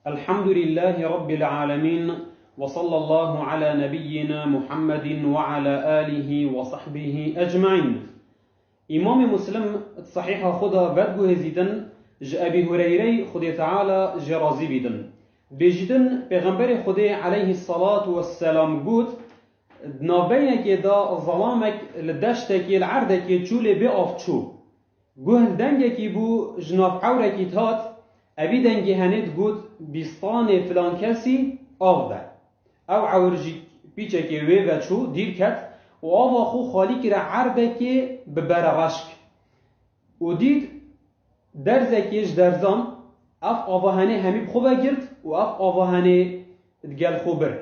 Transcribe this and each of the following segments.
الحمد لله رب العالمين وصلى الله على نبينا محمد وعلى آله وصحبه أجمعين. إمام مسلم صحيح خدا بدگو هزیدن أبي هريرة خدا تعالى جرازي بدن بجدن پیغمبر خدا عليه الصلاة والسلام قد نابينك دا ظلامك لدشتك العردك چول بأفچو گوهن دنگکی بو جناف عورکی تات أبي دنگی هنید گود بیستان فلان کسی آغده او عورجی پیچکی وی وچو دیر کت و آوا خو خالی کرا عردکی ببر رشک و دید درزکیش درزان اف آواهنه همی بخوبه گرد و اف آواهنه دگل خوبر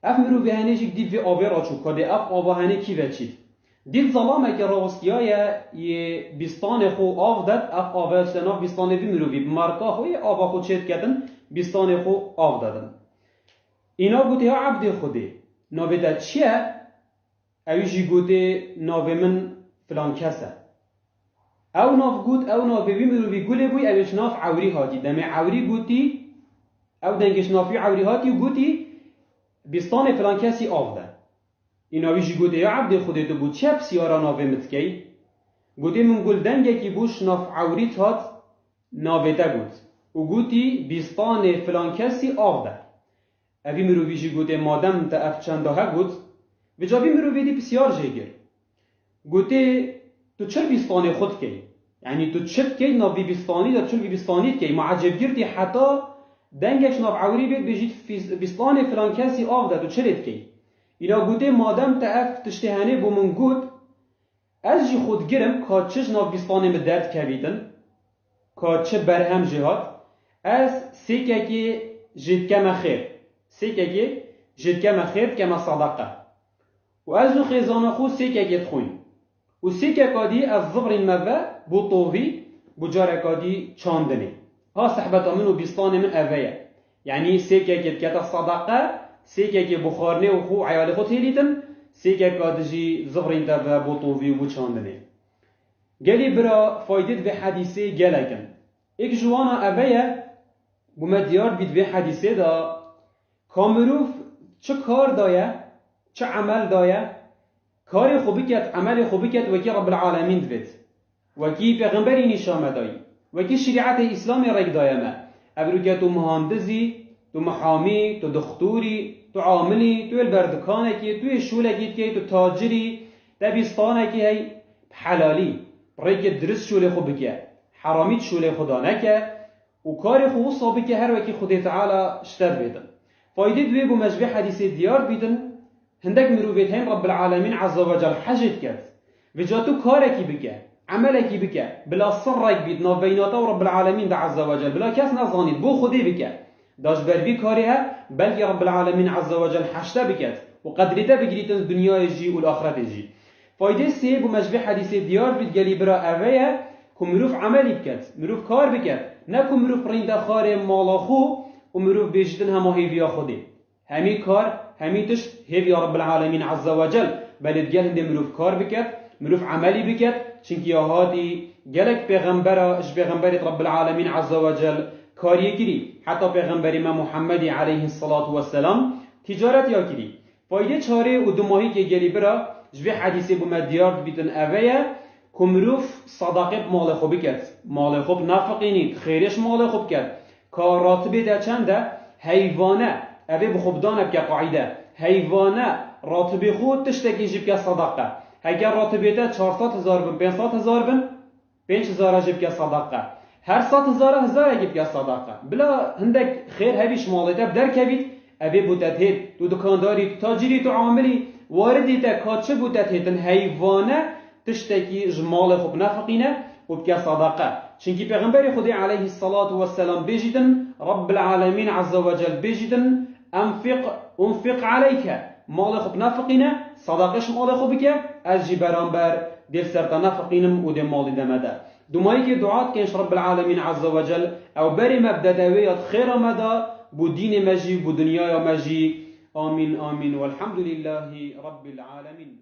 اف مرو به هنه جیک دید وی آوه را چو کده اف آواهنه کی وچید دید ظلامه که راستیای یه بیستان خو آف داد اف آوه سناف بیستان وی مروی بمارکا خوی آوه خود چید کردن بیستان خو آف دادن اینا گوته ها عبد خوده ناوه داد چیه؟ اویجی گوته ناوه من فلان کسه او ناف گوت او ناوه وی مروی گوله بوی اویش ناف عوری هاتی دمه عوری گوتی او دنگش نافی عوری هاتی و گوتی بیستان فلان کسی آف داد اینا ویجی گوته یا عبد خودت بود چه بسیارا ناوه متکی؟ گوته من گل دنگه کی بوش ناف عوریت هات ناوه تا گوت و گوتی بیستان فلان کسی آف ده اوی مرو ویجی گوته مادم تا اف چنده ها گوت و جابی مرو ویدی بسیار جگر گوته تو چر بیستان خود کی؟ یعنی تو چر کی ناوی بیستانی دا چر بیستانیت کی؟ معجب گردی حتی دنگش ناف عوری بید بجید بیستان فلان کسی آف ده تو چرت کی؟ اینا گوته مادم تا اف تشتهانه بو من گوت از جی خود گرم که چش ناف بیستانه به درد کویدن که چه برهم جهاد از سیکه که جد کم خیر سیکه که جد کم خیر کم صدقه و از نو خیزانه خود سیکه که تخوین و سیکه کادی از زبر مبه بو طوفی بو جاره کادی چاندنه ها صحبت من و بیستان من اوه یعنی سیکه که کتا صدقه سیکه که بخارنه و خو عیال خود هلیتن سیکه کادجی زبرین تا و بوطووی و بچاندنه گلی برا فایدت به حدیثه گلکن ایک جوانا اوه بومدیار بید به حدیثه دا کامروف چه کار دایه چه عمل دایه کار خوبی کت عمل خوبی کت وکی رب العالمین دوید وکی پیغمبری نشامه دایی وکی شریعت اسلامی رگ دایه ما ابرو که تو مهندزی تو محامی تو دختوری تو عاملی تو البردکانه کی تو شولگیت کی تو تاجری دبیستانه کی هی حلالی ریک درس شوله خوب بکه حرامیت شوله خدا نکه و کار خوب صابی که هر وکی خدا تعالی شتر بیدن فایده دوی بو مجبه حدیث دیار بیدن هندک مروبیت هم رب العالمین عز و جل حجت کرد و جا تو کاره کی بکه عمله کی بکه بلا سرک بید نابیناتا و رب العالمین دا عز و جل بلا کس نزانید بو خودی بکه داش بربی کاریه بلکه رب العالمین عز و جل حشته بکد و قدرته بگیرید دنیای جی و آخرت جی فایده سه بو مجبه حدیث دیار بید گلی برا اوه که مروف عملی بکد مروف کار بکد نه که مروف رینده خار مالا خو و مروف بیشتن همه هیویا خوده همی کار همی تش هیویا رب العالمین عز و جل بلد گل هنده مروف کار بکد مروف عملی بکد چنکی آهاتی گلک پیغمبره اش پیغمبرت رب العالمین عز و جل کاریه کری حتی پیغمبر ما محمد علیه الصلاة والسلام تجارت یا کری فایده چاره و دماهی که گلی برا جبه حدیثی بو مدیارد بیتن اوه کمروف صداقه مال خوبی کرد مال خوب نفقینید خیرش مال خوب کرد که راتبه ده چنده حیوانه اوه بخوبدانه بکه قاعده حیوانه راتبه خود تشتکی جب که صداقه اگر راتبه ده 400,000 بن 500,000 بن 5,000 جب که صداقه هر 100,000 اگه بیا صداقه بلا هندک خیر هویش مالته بدر کبید ابی بودت هید تو دکانداری تو تاجری تو عاملی واردی تا کاچه بودت هیتن حیوانه تشتکی جمال خوب نفقینه و بیا صداقه چونکی پیغمبر خدا علیه الصلاة والسلام بیجیدن رب العالمین عز و جل بیجیدن انفق علیک مال خوب نفقینه صداقش مال خوبی که از جی برانبر دل سرطا نفقینم و دل مالی دمده دومایی که دعات کنش رب العالمین عز و جل او بری مبددویات خیر آمده بو دین مجی بو دنیای مجی آمین آمین والحمد لله رب العالمین.